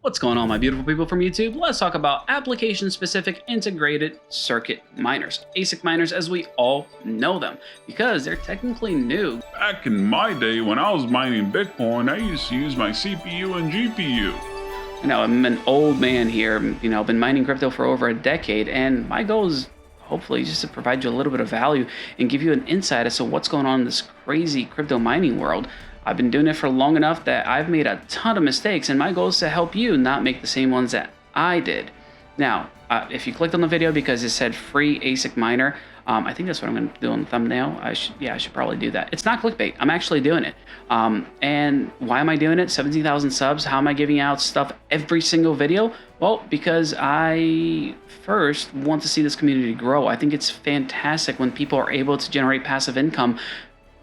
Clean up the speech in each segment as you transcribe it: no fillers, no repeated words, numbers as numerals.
What's going on, my beautiful people from YouTube? Let's talk about application-specific integrated circuit miners, ASIC miners as we all know them, because they're technically new. Back in my day when I was mining Bitcoin, I used to use my CPU and GPU. You know, I'm an old man here, been mining crypto for over a decade, and my goal is hopefully just to provide you a little bit of value and give you an insight as to what's going on in this crazy crypto mining world. I've been doing it for long enough that I've made a ton of mistakes, and my goal is to help you not make the same ones that I did. Now, if you clicked on the video because it said free ASIC miner, I think that's what I'm going to do on the thumbnail. I should probably do that. It's not clickbait. I'm actually doing it. And why am I doing it? 17,000 subs. How am I giving out stuff every single video? Well, because I first want to see this community grow. I think it's fantastic when people are able to generate passive income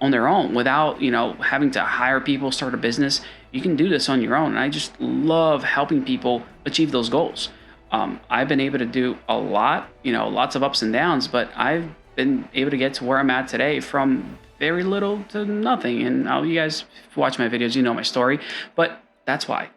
on their own without, having to hire people, start a business. You can do this on your own. And I just love helping people achieve those goals. I've been able to do a lot, lots of ups and downs, but I've been able to get to where I'm at today from very little to nothing. And you guys watch my videos, you know my story, but that's why.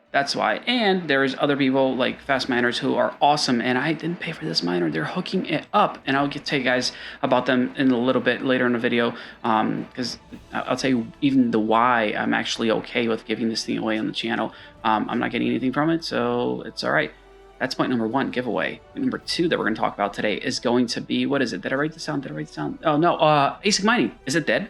And there's other people like fast miners who are awesome, and I didn't pay for this miner. They're hooking it up, and I'll tell you guys about them in a little bit later in the video, because I'll tell you even the why I'm actually okay with giving this thing away on the channel. I'm not getting anything from it, so it's all right. That's point number one, giveaway. Point number two that we're going to talk about today is going to be, what is it? Did I write this down? Oh, no. ASIC mining. Is it dead?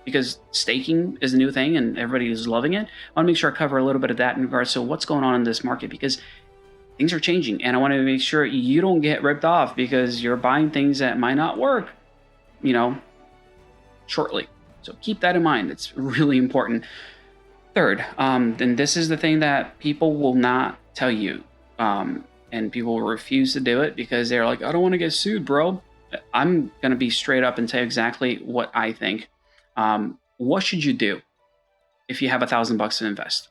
Because staking is a new thing and everybody is loving it. I want to make sure I cover a little bit of that in regards to what's going on in this market, because things are changing, and I want to make sure you don't get ripped off because you're buying things that might not work, shortly. So keep that in mind. It's really important. Third, and this is the thing that people will not tell you. And people will refuse to do it because they're like, I don't want to get sued, bro. I'm going to be straight up and tell you exactly what I think. What should you do if you have $1,000 to invest?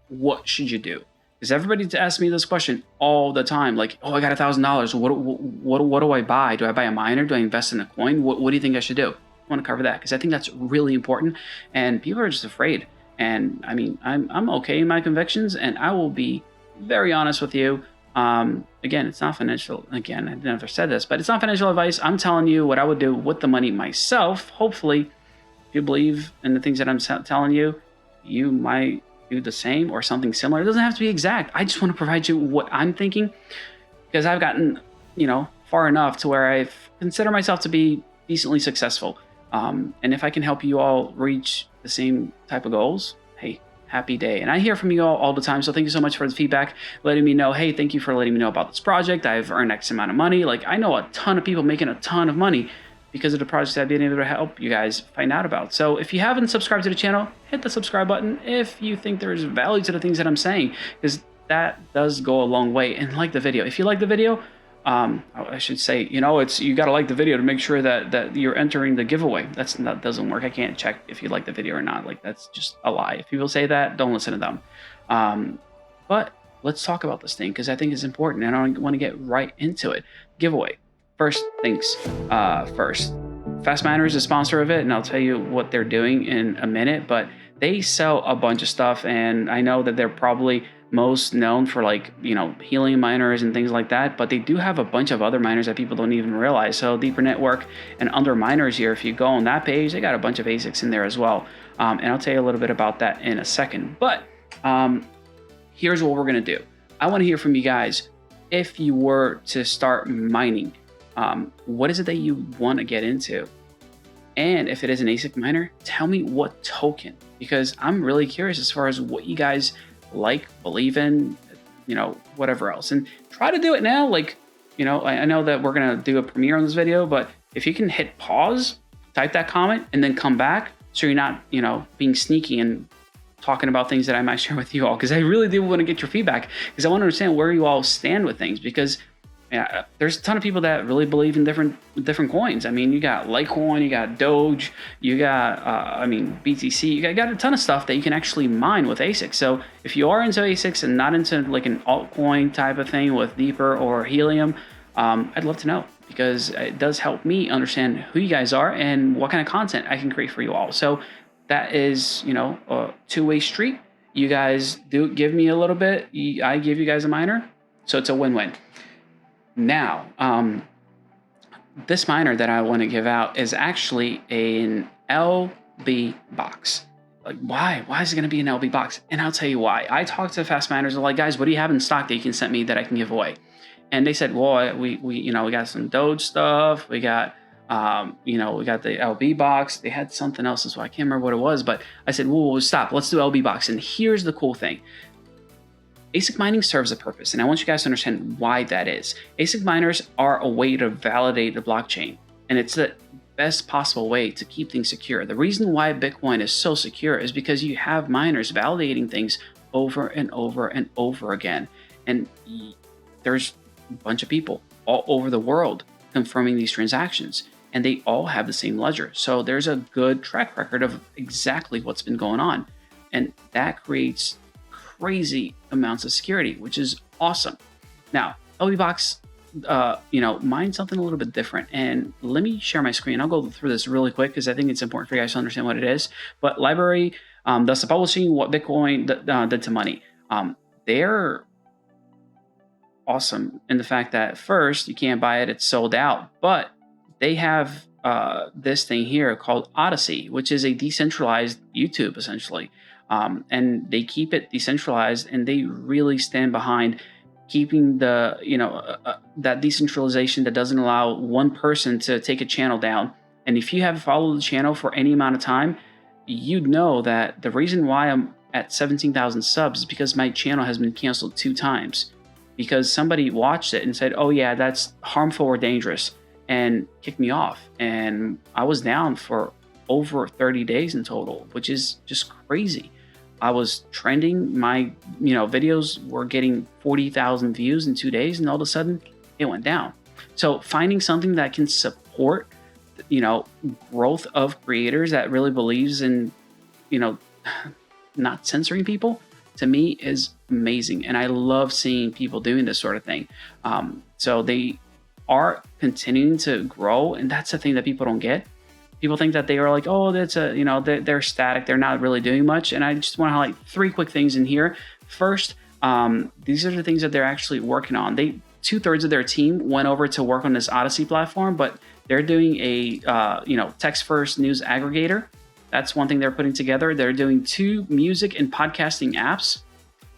What should you do? Because everybody asks me this question all the time. Like, oh, I got $1,000. What do I buy? Do I buy a miner? Do I invest in a coin? What do you think I should do? I want to cover that because I think that's really important. And people are just afraid. And I mean, I'm okay in my convictions, and I will be very honest with you. Again, it's not financial. Again, I never said this, but it's not financial advice. I'm telling you what I would do with the money myself. Hopefully, if you believe in the things that I'm telling you, you might do the same or something similar. It doesn't have to be exact. I just want to provide you what I'm thinking, because I've gotten, far enough to where I consider myself to be decently successful. And if I can help you all reach the same type of goals, hey, happy day. And I hear from you all the time, so thank you so much for the feedback, letting me know, hey, thank you for letting me know about this project. I've earned X amount of money. Like, I know a ton of people making a ton of money because of the projects I've been able to help you guys find out about. So if you haven't subscribed to the channel, hit the subscribe button if you think there's value to the things that I'm saying, because that does go a long way. And like the video. If you like the video, I should say, you got to like the video to make sure that you're entering the giveaway. That doesn't work. I can't check if you like the video or not. Like, that's just a lie. If people say that, don't listen to them. But let's talk about this thing, because I think it's important, and I want to get right into it. Giveaway. First things first. Fastminer is a sponsor of it, and I'll tell you what they're doing in a minute, but they sell a bunch of stuff, and I know that they're probably most known for, like, helium miners and things like that, but they do have a bunch of other miners that people don't even realize. So Deeper Network and Under Miners here, if you go on that page, they got a bunch of ASICs in there as well. And I'll tell you a little bit about that in a second. But here's what we're going to do. I want to hear from you guys. If you were to start mining, what is it that you want to get into? And if it is an ASIC miner, tell me what token, because I'm really curious as far as what you guys like, believe in, whatever else. And try to do it now. Like, I know that we're going to do a premiere on this video, but if you can hit pause, type that comment, and then come back, so you're not, being sneaky and talking about things that I might share with you all, because I really do want to get your feedback, because I want to understand where you all stand with things, because there's a ton of people that really believe in different coins. I mean, you got Litecoin, you got Doge, you got, BTC, you got a ton of stuff that you can actually mine with ASICs. So if you are into ASICs and not into like an altcoin type of thing with Deeper or Helium, I'd love to know, because it does help me understand who you guys are and what kind of content I can create for you all. So that is, a two-way street. You guys do give me a little bit. I give you guys a miner. So it's a win-win. Now, this miner that I want to give out is actually an LB box. Like, why? Why is it going to be an LB box? And I'll tell you why. I talked to fast miners. I'm like, guys, what do you have in stock that you can send me that I can give away? And they said, well, we got some Doge stuff. We got, we got the LB box. They had something else as well. I can't remember what it was, but I said, whoa, stop. Let's do LB box. And here's the cool thing. ASIC mining serves a purpose, and I want you guys to understand why that is. ASIC miners are a way to validate the blockchain, and it's the best possible way to keep things secure. The reason why Bitcoin is so secure is because you have miners validating things over and over and over again. And there's a bunch of people all over the world confirming these transactions, and they all have the same ledger. So there's a good track record of exactly what's been going on, and that creates crazy amounts of security, which is awesome. Now, LBbox, mine's something a little bit different. And let me share my screen. I'll go through this really quick because I think it's important for you guys to understand what it is. But library, does the publishing what Bitcoin did to money. They're awesome in the fact that first, you can't buy it, it's sold out. But they have this thing here called Odysee, which is a decentralized YouTube, essentially. And they keep it decentralized, and they really stand behind keeping the, that decentralization that doesn't allow one person to take a channel down. And if you have followed the channel for any amount of time, you'd know that the reason why I'm at 17,000 subs is because my channel has been canceled 2 times because somebody watched it and said, oh yeah, that's harmful or dangerous, and kicked me off. And I was down for over 30 days in total, which is just crazy. I was trending. My, videos were getting 40,000 views in 2 days, and all of a sudden it went down. So finding something that can support, growth of creators that really believes in, not censoring people, to me is amazing. And I love seeing people doing this sort of thing. So they are continuing to grow, and that's the thing that people don't get. People think that they are like, oh, that's they're static. They're not really doing much. And I just want to highlight 3 quick things in here. First, these are the things that they're actually working on. 2/3 of their team went over to work on this Odysee platform, but they're doing a, text-first news aggregator. That's one thing they're putting together. They're doing 2 music and podcasting apps,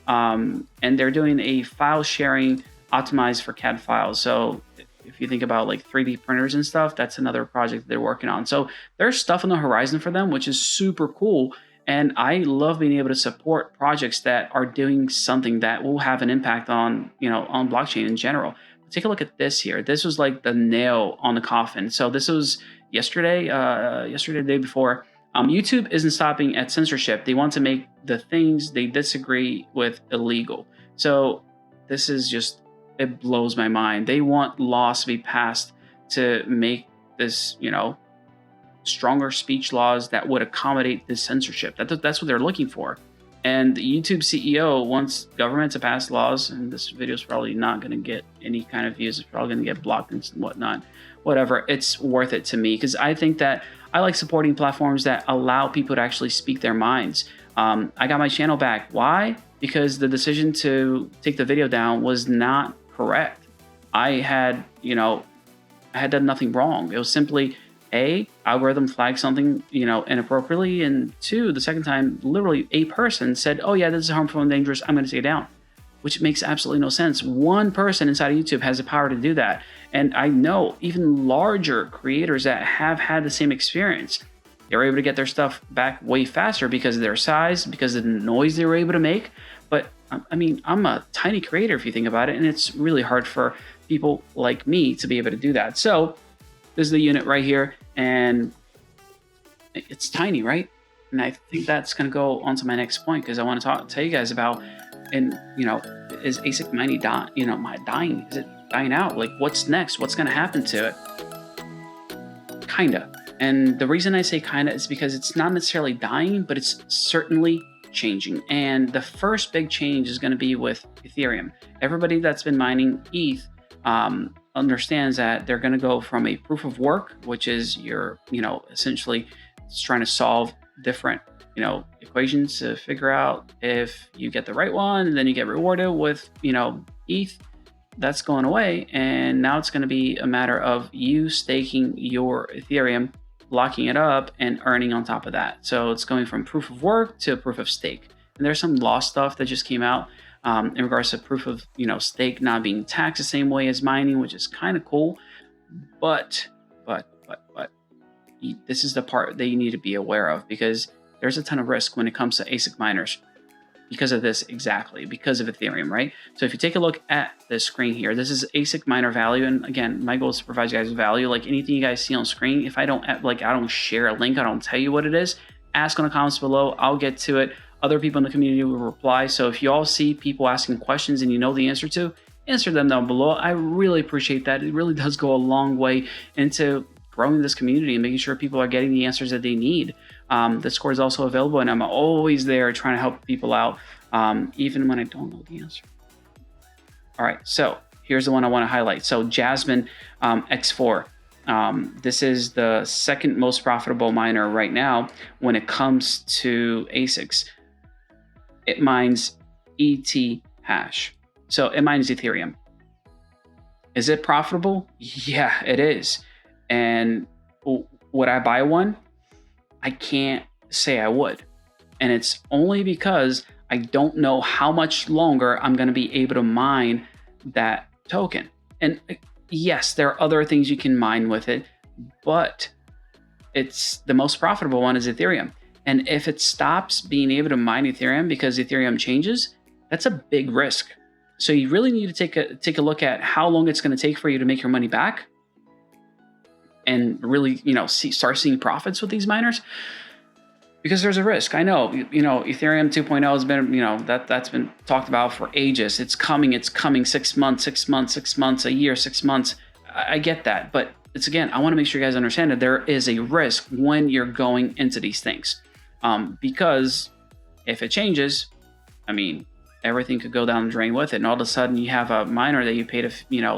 and they're doing a file sharing optimized for CAD files. So if you think about like 3D printers and stuff, that's another project they're working on. So there's stuff on the horizon for them, which is super cool. And I love being able to support projects that are doing something that will have an impact on, on blockchain in general. Take a look at this here. This was like the nail on the coffin. So this was yesterday, the day before. YouTube isn't stopping at censorship. They want to make the things they disagree with illegal. So this is just, it blows my mind. They want laws to be passed to make this, stronger speech laws that would accommodate this censorship. That's what they're looking for. And the YouTube CEO wants government to pass laws, and this video is probably not going to get any kind of views. It's probably going to get blocked and whatnot. Whatever, it's worth it to me because I think that I like supporting platforms that allow people to actually speak their minds. I got my channel back. Why? Because the decision to take the video down was not correct. I had done nothing wrong. It was simply algorithm flagged something, inappropriately, and 2, the second time, literally a person said, oh yeah, this is harmful and dangerous, I'm going to take it down, which makes absolutely no sense. One person inside of YouTube has the power to do that. And I know even larger creators that have had the same experience, they were able to get their stuff back way faster because of their size, because of the noise they were able to make. But I mean, I'm a tiny creator if you think about it, and it's really hard for people like me to be able to do that. So this is the unit right here, and it's tiny, right? And I think that's going to go on to my next point because I want to tell you guys about, and is ASIC mining dying? Is it dying out? Like, what's next? What's going to happen to it? Kinda. And the reason I say kinda is because it's not necessarily dying, but it's certainly changing. And the first big change is going to be with Ethereum. Everybody that's been mining ETH understands that they're going to go from a proof of work, which is your, essentially it's trying to solve different equations to figure out if you get the right one, and then you get rewarded with, ETH. That's going away, and now it's going to be a matter of you staking your Ethereum, locking it up, and earning on top of that. So it's going from proof of work to proof of stake. And there's some law stuff that just came out in regards to proof of stake not being taxed the same way as mining, which is kind of cool. But this is the part that you need to be aware of, because there's a ton of risk when it comes to ASIC miners. Because of this, exactly, because of Ethereum, right? So if you take a look at the screen here, this is ASIC miner value. And again, my goal is to provide you guys value. Like anything you guys see on screen, if I don't share a link, I don't tell you what it is, ask in the comments below. I'll get to it. Other people in the community will reply. So if you all see people asking questions and you know the answer to, answer them down below. I really appreciate that. It really does go a long way into growing this community and making sure people are getting the answers that they need. The Discord is also available, and I'm always there trying to help people out, even when I don't know the answer. All right, so here's the one I want to highlight. So Jasminer X4. This is the second most profitable miner right now when it comes to ASICs. It mines ET hash. So it mines Ethereum. Is it profitable? Yeah, it is. And would I buy one? I can't say I would. And it's only because I don't know how much longer I'm going to be able to mine that token. And yes, there are other things you can mine with it, but it's the most profitable one is Ethereum. And if it stops being able to mine Ethereum because Ethereum changes, that's a big risk. So you really need to take a look at how long it's going to take for you to make your money back, and really, start seeing profits with these miners, because there's a risk. I know, Ethereum 2.0 has been, that's been talked about for ages. It's coming 6 months, a year, 6 months. I get that, but it's, again, I want to make sure you guys understand that there is a risk when you're going into these things, because if it changes, everything could go down the drain with it, and all of a sudden you have a miner that you paid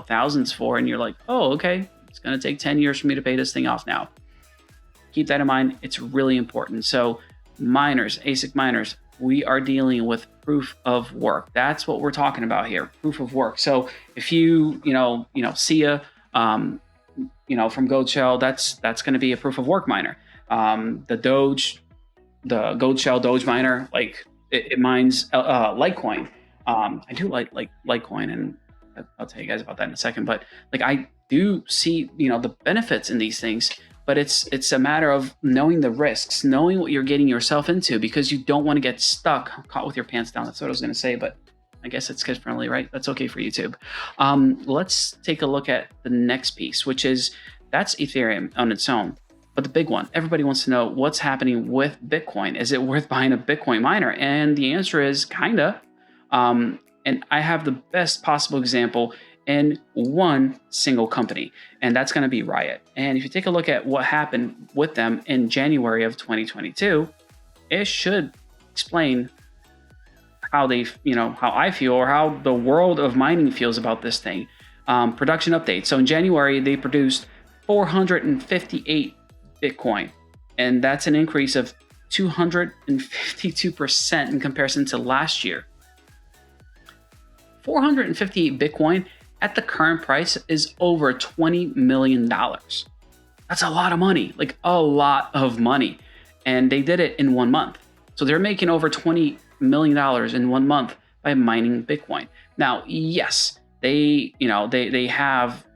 thousands for, and you're like, oh, okay. It's going to take 10 years for me to pay this thing off now. Keep that in mind. It's really important. So miners, ASIC miners, we are dealing with proof of work. That's what we're talking about here, proof of work. So if you, see from Goldshell, that's going to be a proof of work miner. The Goldshell Doge miner, it mines Litecoin. I do like Litecoin, and I'll tell you guys about that in a second. But I do see the benefits in these things, but it's a matter of knowing the risks, knowing what you're getting yourself into, because you don't want to get stuck, caught with your pants down. That's what I was going to say, but I guess it's kid friendly, right? That's okay for YouTube. Let's take a look at the next piece, which is that's Ethereum on its own. But the big one, everybody wants to know what's happening with Bitcoin. Is it worth buying a Bitcoin miner? And the answer is kinda. And I have the best possible example in one single company, and that's going to be RIOT. And if you take a look at what happened with them in January of 2022, it should explain how how I feel, or how the world of mining feels about this thing. Production update. So in January, they produced 458 Bitcoin, and that's an increase of 252% in comparison to last year. 458 Bitcoin at the current price is over $20 million. That's a lot of money, a lot of money. And they did it in 1 month. So they're making over $20 million in 1 month by mining Bitcoin. Now, yes, they have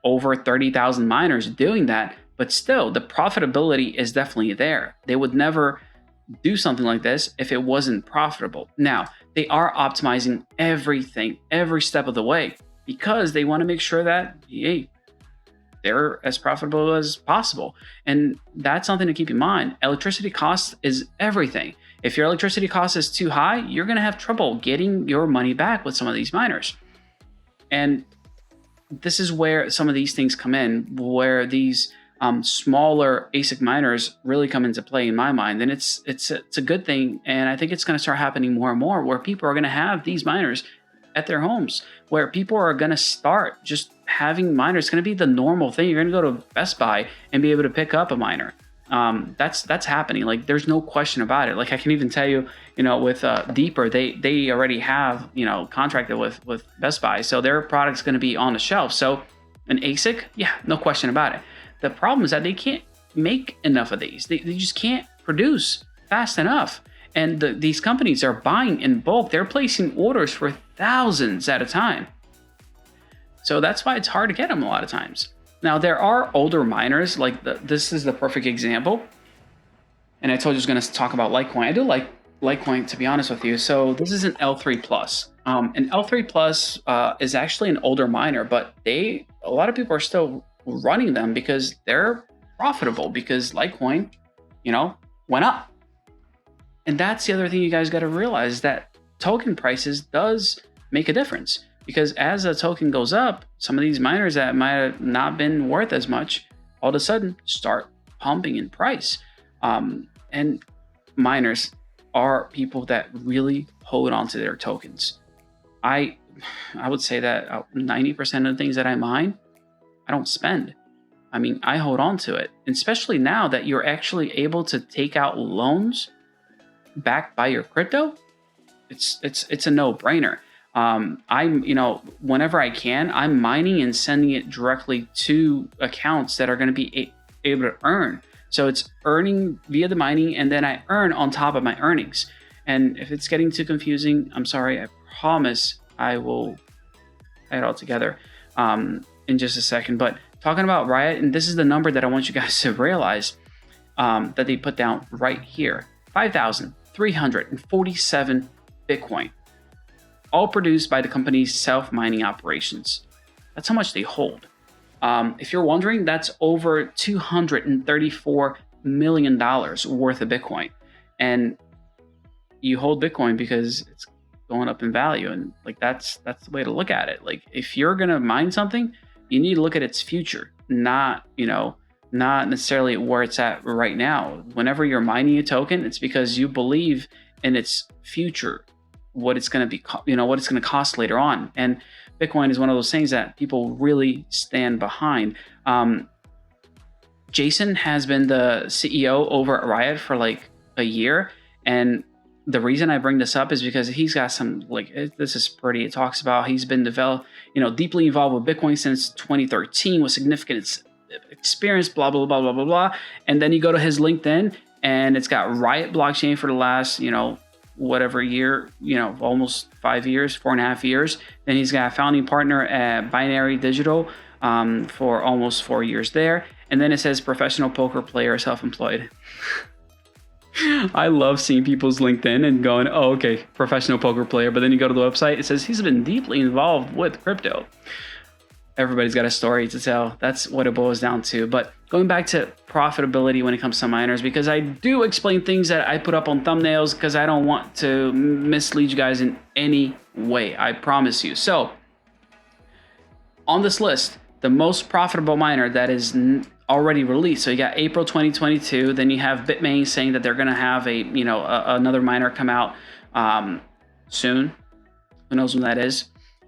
over 30,000 miners doing that, but still the profitability is definitely there. They would never do something like this if it wasn't profitable. Now, they are optimizing everything, every step of the way, because they want to make sure that, hey, they're as profitable as possible. And that's something to keep in mind. Electricity cost is everything. If your electricity cost is too high, you're going to have trouble getting your money back with some of these miners. And this is where some of these things come in, where these smaller ASIC miners really come into play in my mind. And it's a good thing. And I think it's going to start happening more and more, where people are going to have these miners at their homes, where people are going to start just having miners. It's going to be the normal thing. You're going to go to Best Buy and be able to pick up a miner. That's happening. Like, there's no question about it. Like, I can even tell you, with Deeper, they already have, contracted with Best Buy, so their product's going to be on the shelf. So an ASIC, yeah, no question about it. The problem is that they can't make enough of these. They just can't produce fast enough. And these companies are buying in bulk. They're placing orders for thousands at a time. So that's why it's hard to get them a lot of times. Now, there are older miners, like this is the perfect example. And I told you I was going to talk about Litecoin. I do like Litecoin, to be honest with you. So this is an L3 Plus. An L3 Plus is actually an older miner, but a lot of people are still running them because they're profitable, because Litecoin, went up. And that's the other thing you guys got to realize, that token prices does make a difference. Because as a token goes up, some of these miners that might have not been worth as much, all of a sudden start pumping in price. And miners are people that really hold on to their tokens. I would say that 90% of the things that I mine, I don't spend. I mean, I hold on to it. And especially now that you're actually able to take out loans backed by your crypto, it's a no-brainer. Whenever I can, I'm mining and sending it directly to accounts that are going to be able to earn. So it's earning via the mining, and then I earn on top of my earnings. And if it's getting too confusing, I'm sorry. I promise I will tie it all together in just a second. But talking about RIOT, and this is the number that I want you guys to realize that they put down right here: 5,347 Bitcoin. All produced by the company's self-mining operations. That's how much they hold. If you're wondering, that's over $234 million worth of Bitcoin. And you hold Bitcoin because it's going up in value. And like, that's the way to look at it. Like, if you're going to mine something, you need to look at its future, not necessarily where it's at right now. Whenever you're mining a token, it's because you believe in its future, what it's going to be, what it's going to cost later on. And Bitcoin is one of those things that people really stand behind. Jason has been the CEO over at RIOT for like a year. And the reason I bring this up is because he's got some, this is pretty, it talks about he's been deeply involved with Bitcoin since 2013 with significant experience, blah, blah, blah, blah, blah, blah. And then you go to his LinkedIn and it's got RIOT blockchain for the last, whatever year, almost 5 years, 4.5 years. Then he's got a founding partner at Binary Digital for almost 4 years there. And then it says professional poker player, self-employed. I love seeing people's LinkedIn and going, oh, okay, professional poker player. But then you go to the website, it says he's been deeply involved with crypto. Everybody's got a story to tell. That's what it boils down to. But going back to profitability when it comes to miners, because I do explain things that I put up on thumbnails because I don't want to mislead you guys in any way. I promise you. So on this list, the most profitable miner that is already released. So you got April 2022. Then you have Bitmain saying that they're going to have another miner come out soon. Who knows when that is?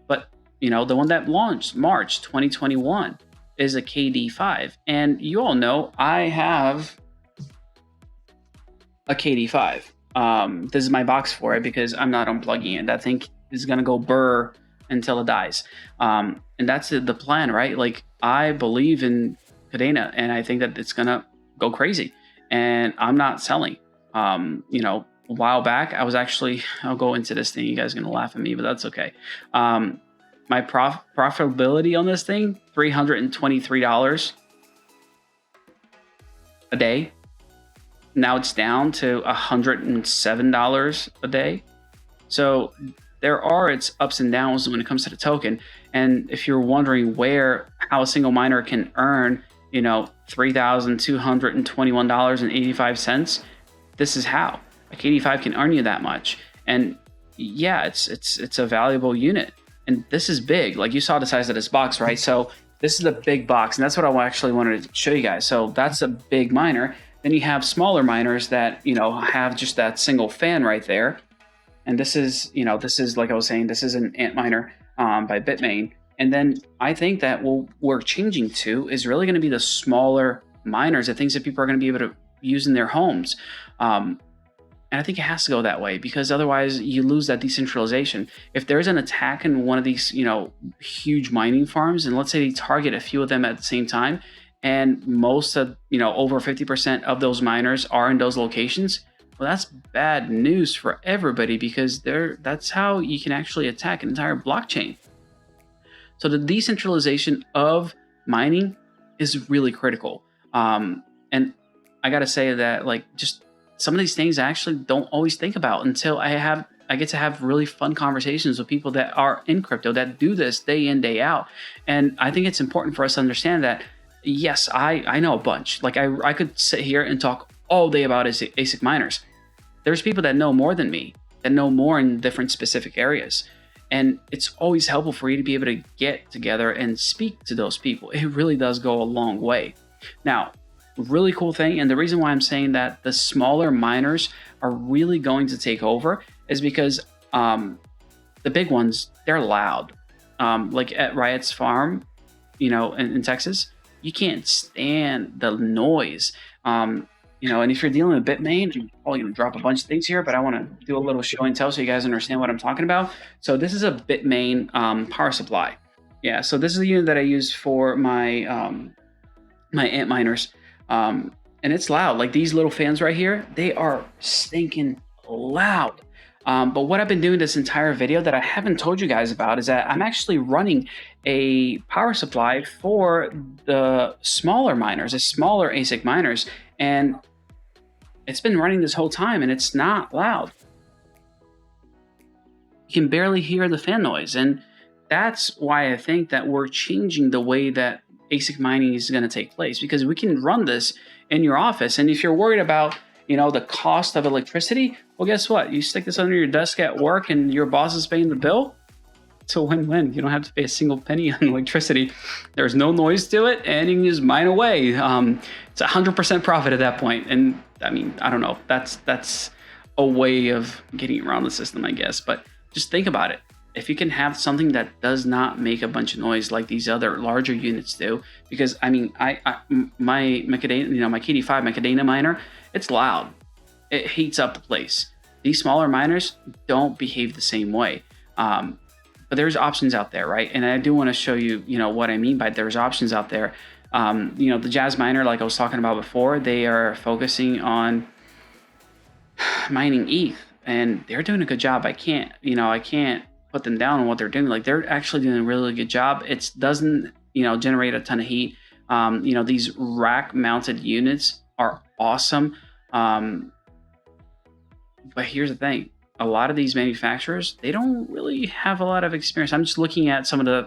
But the one that launched March 2021 is a KD5. And you all know I have a KD5. This is my box for it because I'm not unplugging it. That thing is going to go burr until it dies. And that's the plan, right? Like, I believe in Cadena and I think that it's going to go crazy. And I'm not selling. A while back, I'll go into this thing. You guys are going to laugh at me, but that's okay. My profitability on this thing, $323 a day. Now it's down to $107 a day. So there are its ups and downs when it comes to the token. And if you're wondering how a single miner can earn, $3,221.85, this is how. A KD5 can earn you that much. And yeah, it's a valuable unit. And this is big. Like, you saw the size of this box, right? So this is a big box, and that's what I actually wanted to show you guys. So that's a big miner. Then you have smaller miners that, have just that single fan right there. And this is, like I was saying, this is an Antminer by Bitmain. And then I think that what we're changing to is really going to be the smaller miners, the things that people are going to be able to use in their homes. And I think it has to go that way, because otherwise you lose that decentralization. If there's an attack in one of these, huge mining farms, and let's say they target a few of them at the same time, and most of, over 50% of those miners are in those locations, well, that's bad news for everybody, because that's how you can actually attack an entire blockchain. So the decentralization of mining is really critical. And I got to say that, just some of these things I actually don't always think about until I get to have really fun conversations with people that are in crypto, that do this day in, day out. And I think it's important for us to understand that, yes, I know a bunch. I could sit here and talk all day about ASIC miners. There's people that know more than me, that know more in different specific areas. And it's always helpful for you to be able to get together and speak to those people. It really does go a long way. Now, really cool thing, and the reason why I'm saying that the smaller miners are really going to take over is because the big ones, they're loud. Like at RIOT's farm, in Texas, you can't stand the noise. And if you're dealing with Bitmain, I'm probably going to drop a bunch of things here, but I want to do a little show and tell so you guys understand what I'm talking about. So this is a Bitmain power supply. Yeah, so this is the unit that I use for my my Antminers. And it's loud. Like these little fans right here, they are stinking loud. But what I've been doing this entire video that I haven't told you guys about is that I'm actually running a power supply for the smaller miners, the smaller ASIC miners. And it's been running this whole time and it's not loud. You can barely hear the fan noise. And that's why I think that we're changing the way that ASIC mining is going to take place, because we can run this in your office. And if you're worried about, the cost of electricity, well, guess what? You stick this under your desk at work and your boss is paying the bill. It's a win-win. You don't have to pay a single penny on electricity. There's no noise to it, and you can just mine away. It's 100% profit at that point. And I mean, I don't know. That's a way of getting around the system, I guess. But just think about it. If you can have something that does not make a bunch of noise like these other larger units do, because I mean, my macadamia, my KD5 macadamia miner, it's loud. It heats up the place. These smaller miners don't behave the same way. But there's options out there, right? And I do want to show you, what I mean by there's options out there. The Jasminer, like I was talking about before, they are focusing on mining ETH, and they're doing a good job. I can't put them down on what they're doing. Like they're actually doing a really good job. It doesn't, generate a ton of heat. These rack mounted units are awesome. But here's the thing. A lot of these manufacturers, they don't really have a lot of experience. I'm just looking at some of the,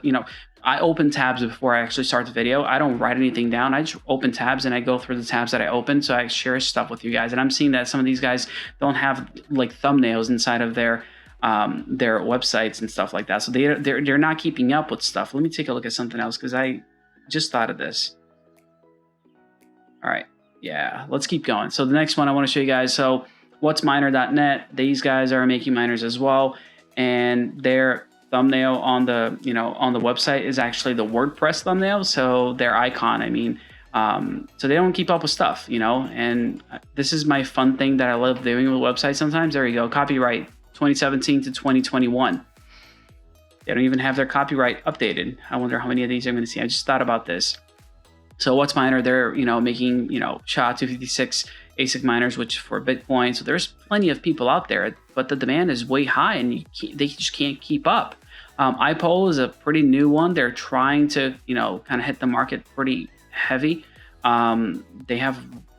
I open tabs before I actually start the video. I don't write anything down. I just open tabs and I go through the tabs that I open. So I share stuff with you guys. And I'm seeing that some of these guys don't have like thumbnails inside of their websites and stuff like that. So they're not keeping up with stuff. Let me take a look at something else, because I just thought of this. All right. Yeah, let's keep going. So the next one I want to show you guys. So Whatsminer.net, these guys are making miners as well. And their thumbnail on the, on the website is actually the WordPress thumbnail. So their icon, so they don't keep up with stuff, and this is my fun thing that I love doing with websites sometimes. There you go. Copyright 2017 to 2021. They don't even have their copyright updated. I wonder how many of these I'm going to see. I just thought about this. So Whatsminer, they're, making, SHA-256 ASIC miners, which for Bitcoin. So there's plenty of people out there, but the demand is way high and they just can't keep up. iPollo is a pretty new one. They're trying to, kind of hit the market pretty heavy. They have,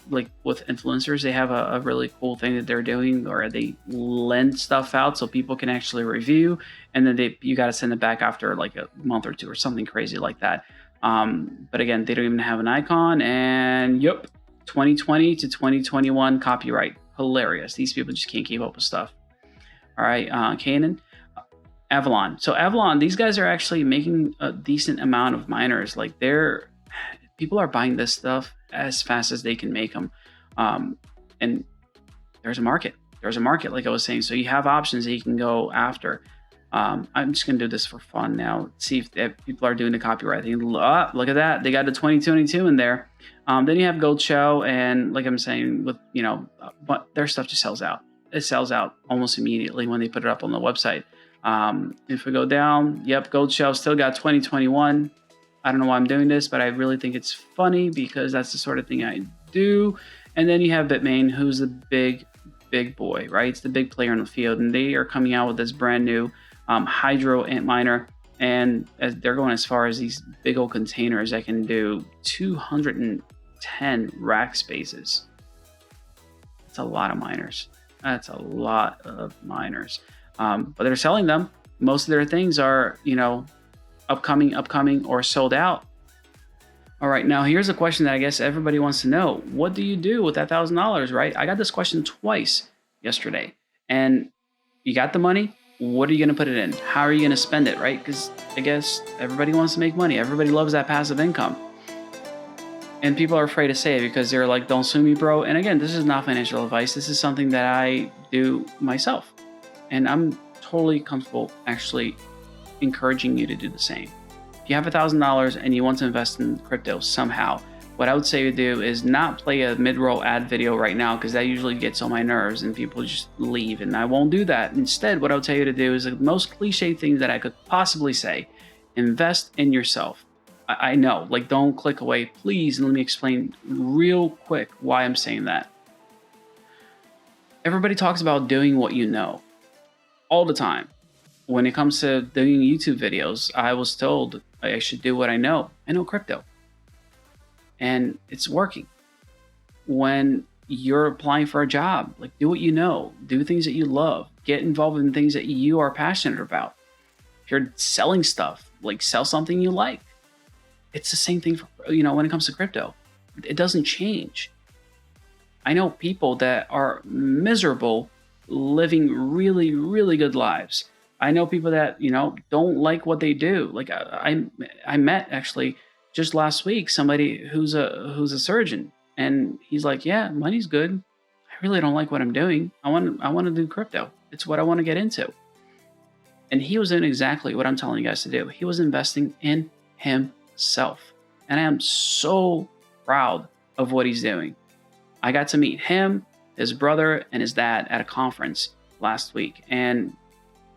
like with influencers, they have a really cool thing that they're doing where they lend stuff out so people can actually review, and then you got to send it back after like a month or two or something crazy like that. But again, they don't even have an icon, and 2020 to 2021 copyright. Hilarious. These people just can't keep up with stuff. All right, Canaan, Avalon. So Avalon, these guys are actually making a decent amount of miners. Like people are buying this stuff as fast as they can make them. And there's a market. Like I was saying. So you have options that you can go after. I'm just gonna do this for fun now. See if people are doing the copyright thing. Look at that, they got the 2022 in there. Then you have Goldshell, and like I'm saying, with but their stuff just sells out. It sells out almost immediately when they put it up on the website. If we go down, yep, Goldshell still got 2021. I don't know why I'm doing this, but I really think it's funny because that's the sort of thing I do. And then you have Bitmain, who's the big boy, right? It's the big player in the field, and they are coming out with this brand new Hydro Antminer, and they're going as far as these big old containers that can do 210 rack spaces. That's a lot of miners. That's a lot of miners. But they're selling them. Most of their things are, upcoming or sold out. All right, now here's a question that I guess everybody wants to know. What do you do with that $1,000, right? I got this question twice yesterday. And you got the money, what are you going to put it in? How are you going to spend it, right? Because I guess everybody wants to make money. Everybody loves that passive income. And people are afraid to say it because they're like, don't sue me, bro. And again, this is not financial advice. This is something that I do myself. And I'm totally comfortable actually encouraging you to do the same. If you have $1,000 and you want to invest in crypto somehow, what I would say to do is not play a mid-roll ad video right now, because that usually gets on my nerves and people just leave, and I won't do that. Instead, what I would tell you to do is the most cliche thing that I could possibly say: invest in yourself. I know, like, don't click away, please, and let me explain real quick why I'm saying that. Everybody talks about doing what you know all the time. When it comes to doing YouTube videos, I was told I should do what I know. I know crypto. And it's working. When you're applying for a job, like, do what you know. Do things that you love. Get involved in things that you are passionate about. If you're selling stuff, like, sell something you like. It's the same thing for, when it comes to crypto. It doesn't change. I know people that are miserable living really, really good lives. I know people that, don't like what they do. Like, I met actually just last week somebody who's a surgeon, and he's like, yeah, money's good. I really don't like what I'm doing. I want to do crypto. It's what I want to get into. And he was doing exactly what I'm telling you guys to do. He was investing in himself. And I am so proud of what he's doing. I got to meet him, his brother, and his dad at a conference last week. And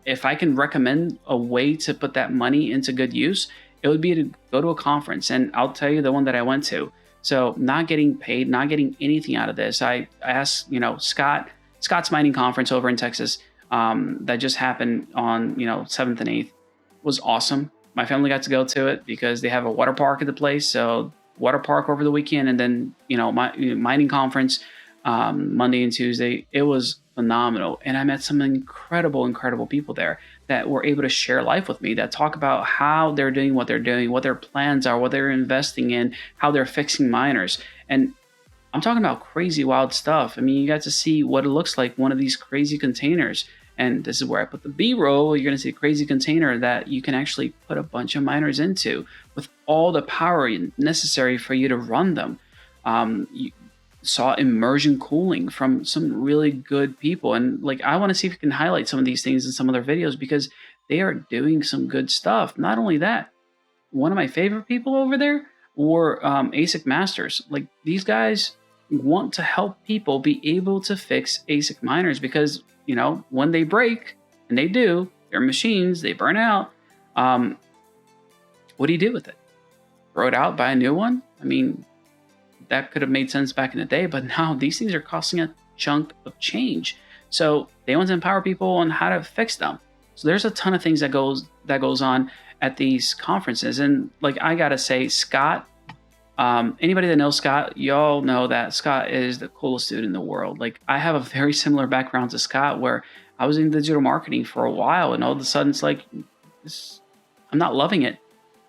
if I can recommend a way to put that money into good use, it would be to go to a conference. And I'll tell you the one that I went to. So not getting paid, not getting anything out of this. I asked, Scott's mining conference over in Texas that just happened on, 7th and 8th was awesome. My family got to go to it because they have a water park at the place. So water park over the weekend, and then, my mining conference Monday and Tuesday. It was phenomenal. And I met some incredible people there that were able to share life with me, that talk about how they're doing, what their plans are, what they're investing in, how they're fixing miners. And I'm talking about crazy, wild stuff. I mean, you got to see what it looks like, one of these crazy containers. And this is where I put the B-roll. You're going to see a crazy container that you can actually put a bunch of miners into with all the power necessary for you to run them. You saw immersion cooling from some really good people. And I want to see if we can highlight some of these things in some of their videos, because they are doing some good stuff. Not only that, one of my favorite people over there were ASIC Masters. These guys want to help people be able to fix ASIC miners, because when they break, and they do, their machines, they burn out. What do you do with it? Throw it out, buy a new one? I mean, that could have made sense back in the day, but now these things are costing a chunk of change. So they want to empower people on how to fix them. So there's a ton of things that goes on at these conferences. And I gotta say, Scott, anybody that knows Scott, y'all know that Scott is the coolest dude in the world. I have a very similar background to Scott, where I was in digital marketing for a while, and all of a sudden it's I'm not loving it.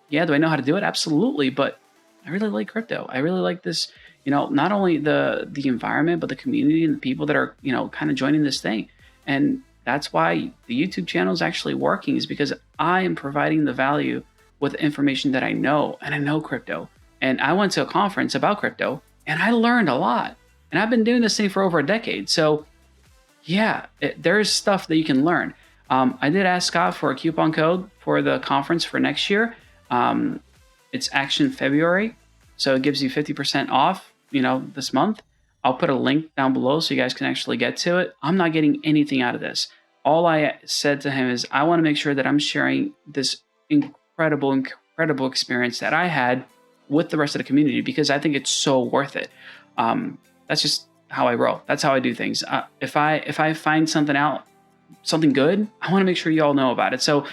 Yeah, do I know how to do it? Absolutely. But I really like crypto. I really like this, not only the environment, but the community and the people that are, kind of joining this thing. And that's why the YouTube channel is actually working, is because I am providing the value with information that I know, and I know crypto. And I went to a conference about crypto, and I learned a lot. And I've been doing this thing for over a decade. So yeah, there's stuff that you can learn. I did ask Scott for a coupon code for the conference for next year. It's Action February, so it gives you 50% off, this month. I'll put a link down below so you guys can actually get to it. I'm not getting anything out of this. All I said to him is I want to make sure that I'm sharing this incredible experience that I had with the rest of the community because I think it's so worth it. That's just how I roll. That's how I do things. If I find something good, I want to make sure you all know about it. So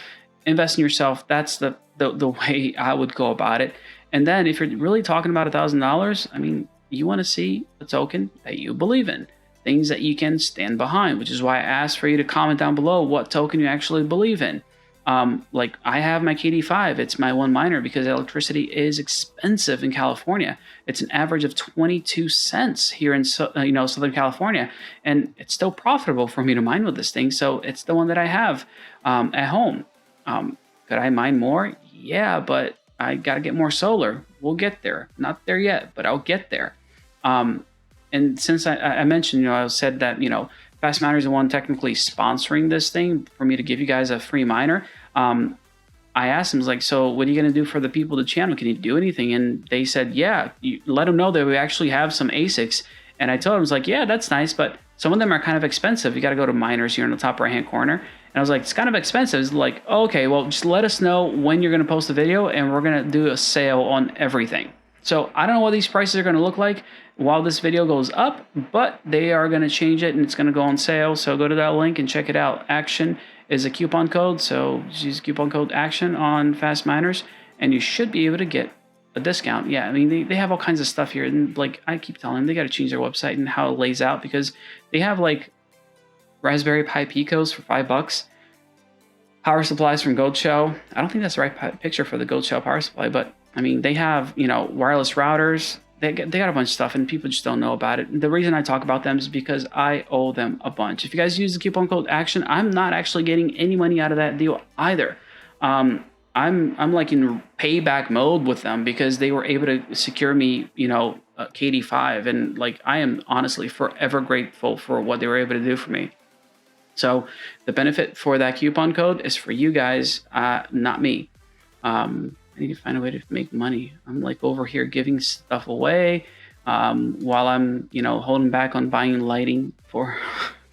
invest in yourself. That's the way I would go about it. And then if you're really talking about $1,000, I mean, you want to see a token that you believe in, things that you can stand behind, which is why I asked for you to comment down below what token you actually believe in. Like I have my KD5, it's my one miner because electricity is expensive in California. It's an average of 22 cents here in Southern California, and it's still profitable for me to mine with this thing. So it's the one that I have at home. Could I mine more? Yeah, but I got to get more solar. We'll get there. Not there yet, but I'll get there. And since I mentioned, I said that, Fastminer is the one technically sponsoring this thing for me to give you guys a free miner. I asked them, like, so what are you going to do for the people of the channel? Can you do anything? And they said, yeah, you let them know that we actually have some ASICs. And I told them, I was like, yeah, that's nice, but some of them are kind of expensive. You got to go to miners here in the top right-hand corner. And I was like, it's kind of expensive. It's like, okay, well, just let us know when you're going to post the video and we're going to do a sale on everything. So I don't know what these prices are going to look like while this video goes up, but they are going to change it and it's going to go on sale. So go to that link and check it out. Action is a coupon code. So just use coupon code ACTION on Fast Miners and you should be able to get a discount. Yeah, I mean, they have all kinds of stuff here. And like I keep telling them, they got to change their website and how it lays out because they have like Raspberry Pi Picos for $5. Power supplies from Goldshell. I don't think that's the right picture for the Goldshell power supply, but I mean, they have, wireless routers. They got a bunch of stuff and people just don't know about it. The reason I talk about them is because I owe them a bunch. If you guys use the coupon code ACTION, I'm not actually getting any money out of that deal either. I'm like in payback mode with them because they were able to secure me, a KD5. And like, I am honestly forever grateful for what they were able to do for me. So the benefit for that coupon code is for you guys, not me. I need to find a way to make money. I'm like over here giving stuff away while I'm, holding back on buying lighting for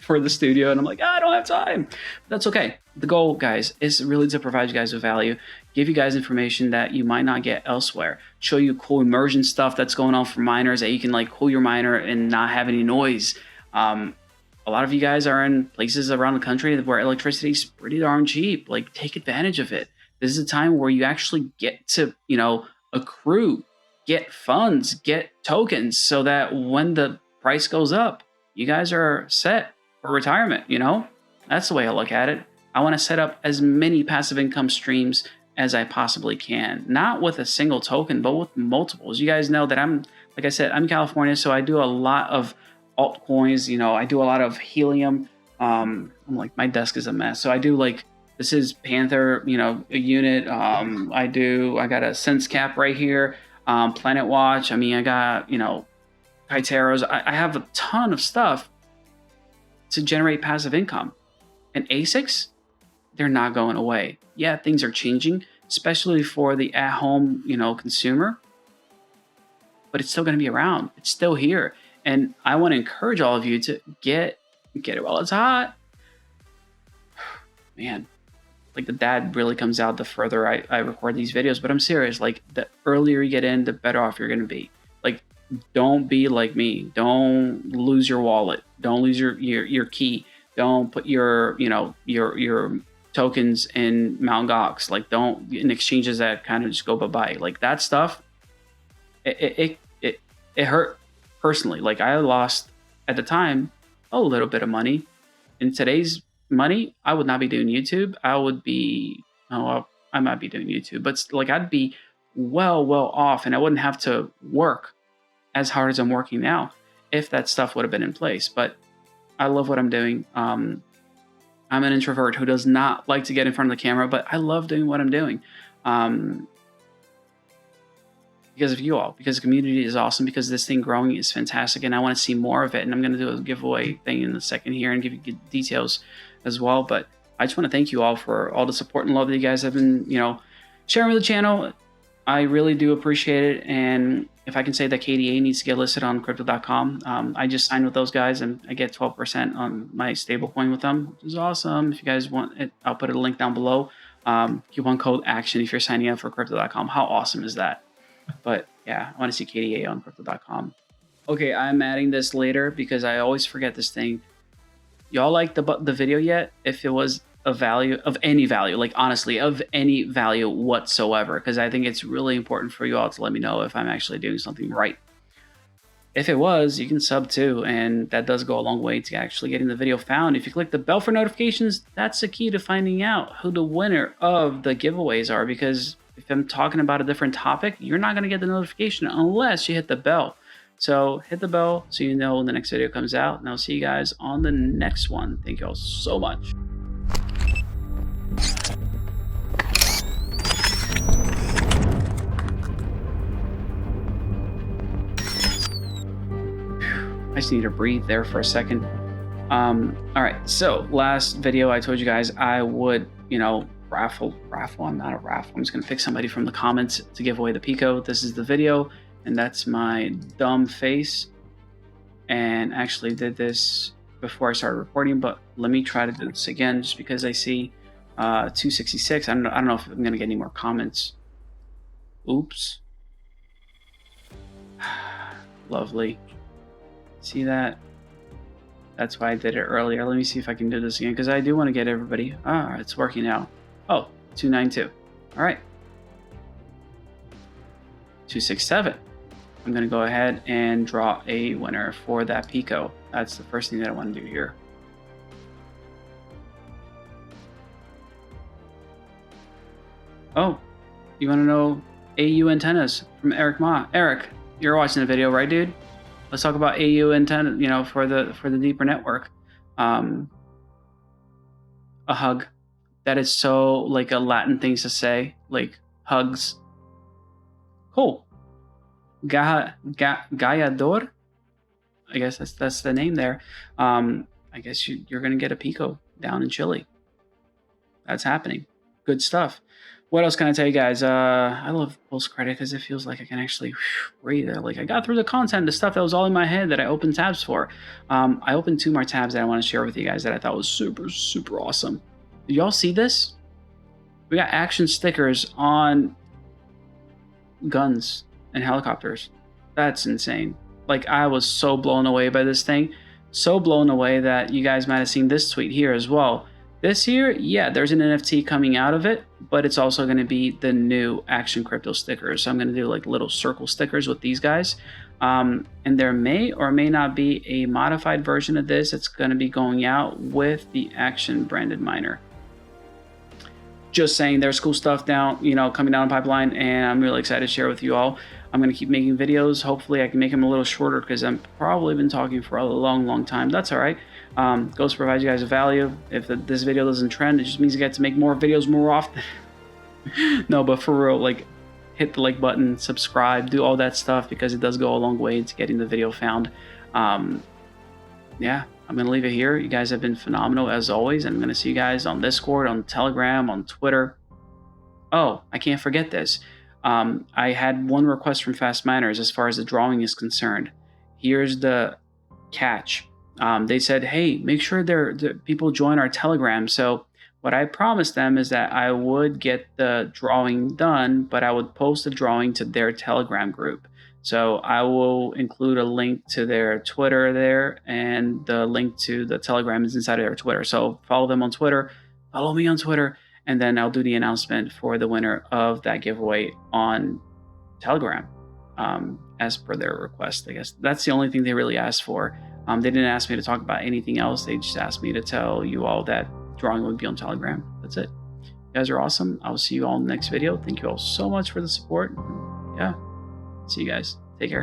the studio. And I'm like, I don't have time. But that's okay. The goal, guys, is really to provide you guys with value, give you guys information that you might not get elsewhere, show you cool immersion stuff that's going on for miners that you can like cool your miner and not have any noise. A lot of you guys are in places around the country where electricity is pretty darn cheap. Like, take advantage of it. This is a time where you actually get to, accrue, get funds, get tokens so that when the price goes up, you guys are set for retirement, That's the way I look at it. I want to set up as many passive income streams as I possibly can. Not with a single token, but with multiples. You guys know that like I said, I'm in California, so I do a lot of altcoins. I do a lot of helium. I'm like, my desk is a mess. So I do like, this is Panther, a unit. I got a Sense Cap right here. Planet Watch. I mean, I got, Kiteros. I have a ton of stuff to generate passive income. And ASICs, they're not going away. Yeah, things are changing, especially for the at-home, consumer. But it's still going to be around. It's still here. And I want to encourage all of you to get it while it's hot. Man. Like the dad really comes out the further I record these videos, but I'm serious. Like the earlier you get in, the better off you're going to be. Like, don't be like me. Don't lose your wallet. Don't lose your key. Don't put your tokens in Mt. Gox. Like, don't in exchanges that kind of just go bye-bye. Like that stuff, it hurt personally. Like I lost at the time a little bit of money. In today's money, I would not be doing YouTube. I might be doing YouTube, but like I'd be well off and I wouldn't have to work as hard as I'm working now if that stuff would have been in place. But I love what I'm doing. I'm an introvert who does not like to get in front of the camera, but I love doing what I'm doing. Because of you all, because the community is awesome, because this thing growing is fantastic and I want to see more of it. And I'm going to do a giveaway thing in a second here and give you details as well. But I just want to thank you all for all the support and love that you guys have been, sharing with the channel. I really do appreciate it. And if I can say that KDA needs to get listed on crypto.com, I just signed with those guys and I get 12% on my stablecoin with them, which is awesome. If you guys want it, I'll put a link down below. Coupon code ACTION if you're signing up for crypto.com. How awesome is that? But yeah, I want to see KDA on crypto.com. Okay, I'm adding this later because I always forget this thing. Y'all like the video yet? If it was a value of any value, like honestly, of any value whatsoever, because I think it's really important for you all to let me know if I'm actually doing something right. If it was, you can sub too, and that does go a long way to actually getting the video found. If you click the bell for notifications, that's the key to finding out who the winner of the giveaways are, because if I'm talking about a different topic, you're not going to get the notification unless you hit the bell. So hit the bell so you know when the next video comes out, and I'll see you guys on the next one. Thank you all so much. I just need to breathe there for a second. All right, so last video I told you guys I would, raffle. I'm not a raffle. I'm just gonna pick somebody from the comments to give away the Pico. This is the video, and that's my dumb face. And actually did this before I started recording, but let me try to do this again just because I see 266. I don't know if I'm gonna get any more comments. Oops. Lovely. See that? That's why I did it earlier. Let me see if I can do this again because I do want to get everybody. Ah, it's working out. Oh, 292. All right. 267. I'm going to go ahead and draw a winner for that Pico. That's the first thing that I want to do here. Oh, you want to know AU antennas from Eric Ma? Eric, you're watching the video, right, dude? Let's talk about AU antenna, for the deeper network. A hug. That is so like a Latin thing to say, like hugs. Cool. Gallador. I guess that's the name there. I guess you're gonna get a Pico down in Chile. That's happening. Good stuff. What else can I tell you guys? I love post credit because it feels like I can actually breathe. Like I got through the content, the stuff that was all in my head that I opened tabs for. I opened 2 more tabs that I want to share with you guys that I thought was super, super awesome. Did y'all see this? We got action stickers on guns and helicopters. That's insane. Like I was so blown away by this thing. So blown away that you guys might have seen this tweet here as well. This here, yeah, there's an NFT coming out of it, but it's also going to be the new Action Crypto stickers. So I'm going to do like little circle stickers with these guys. And there may or may not be a modified version of this. It's going to be going out with the Action branded miner. Just saying, there's cool stuff down, coming down the pipeline, and I'm really excited to share with you all. I'm going to keep making videos. Hopefully I can make them a little shorter because I've probably been talking for a long, long time. That's all right. Goes to provide you guys a value. If this video doesn't trend, it just means I get to make more videos more often. No, but for real, like hit the like button, subscribe, do all that stuff because it does go a long way to getting the video found. Yeah, I'm going to leave it here. You guys have been phenomenal as always. And I'm going to see you guys on Discord, on Telegram, on Twitter. Oh, I can't forget this. I had one request from Fast Miners as far as the drawing is concerned. Here's the catch. They said, hey, make sure the people join our Telegram. So what I promised them is that I would get the drawing done, but I would post the drawing to their Telegram group. So I will include a link to their Twitter there, and the link to the Telegram is inside of their Twitter. So follow them on Twitter, follow me on Twitter, and then I'll do the announcement for the winner of that giveaway on Telegram as per their request. I guess that's the only thing they really asked for. They didn't ask me to talk about anything else. They just asked me to tell you all that drawing would be on Telegram. That's it. You guys are awesome. I'll see you all in the next video. Thank you all so much for the support. Yeah. See you guys. Take care.